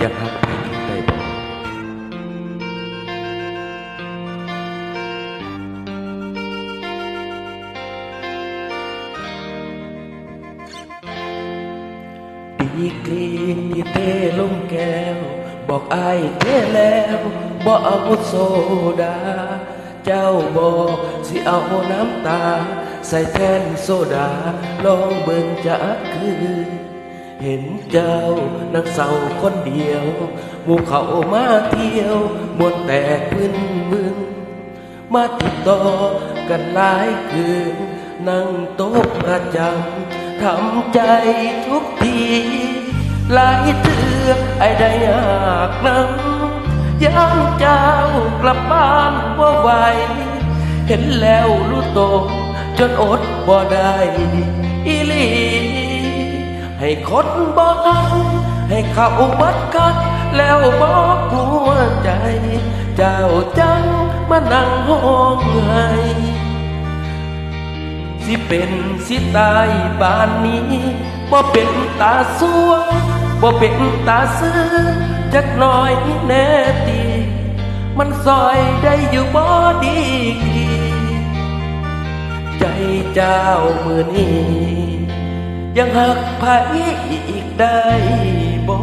ยังหักไปได้บ่ดีกรีที่เทลงแก้วบอกอายเทแล้วบ่เอาโซดาเจ้าบอกสิเอาน้ำตาใส่แทนโซดาลองเบิ่งจะคือเห็นเจ้านั่งเศร้าคนเดียวหมู่เขามาเที่ยวมวนแตกพื้นมึงมาติดต่อกันหลายคืนนั่งโต๊ะประจำทำใจทุกทีหลายเทื่อไอ้ได้ยากนำย้ำเจ้ากลับบ้านว่าไหวเห็นแล้วรู้ตกจนอดบ่ได้อีหลีให้คนบ่ฮักให้เขาบัดกัดแล้วบอกหัวใจเจ้าจังมานั่งห้องไห้สิเป็นสิตายบ้านนี้บ่เป็นตาสัวบ่เป็นตาซื้อจักหน่อยแน่ตีมันซอยได้อยู่บ่ดีใจเจ้ามือนี้ยังหักไผอีกได้บ่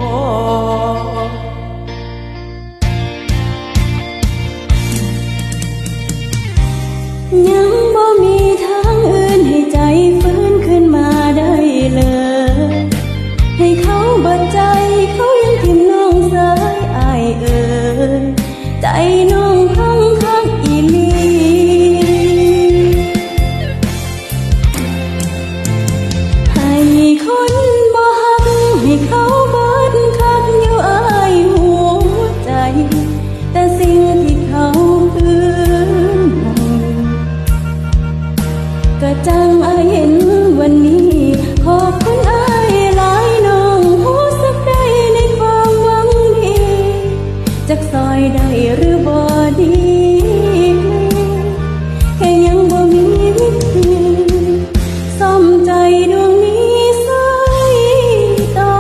ยังบ่มีทางอื่นให้ใจฟื้นขึ้นมาได้เลยให้เขาเบิดใจเขายังทิ่มน้องสายอายเอ่ยใจน้องพังคักอีหลีให้คนบ่ฮักให้เขาเบิดคักอยู่อายหัวใจแต่สิ่งที่เขาคืนก็จังอายเห็นวันนี้ขอบคุณอายหลายน้องหูสักได้ในความหวังดีจักซอยได้หรือบ่ดีแค่ยังบ่มีวิธีซ่อมใจดวงนี้สายต่อ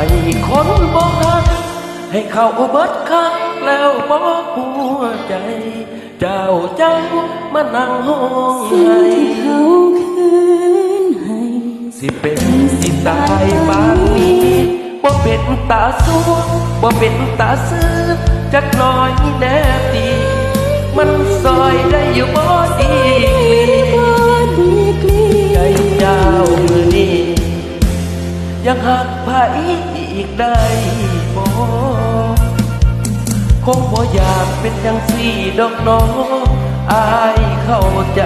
ให้คนบ่ฮักให้เขาเบิดคักแล้วบอกหัวใจเจ้าจังมานั่งห้องไห้สิ่งที่เขาคืนให้สิเป็นสิตายบ้านนี้บ่เป็นตาสัวบ่เป็นตาซื้อจักหน่อยแน่ตีมันซอยได้อยู่บ่ดีใจเจ้ามือนี้ยังหักไผอีกได้บ่คงบ่อยากเป็นจังสี่ดอกน้องอายเข้าใจ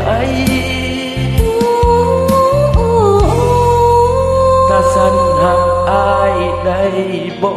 ถ้าสันหักอายได้บ่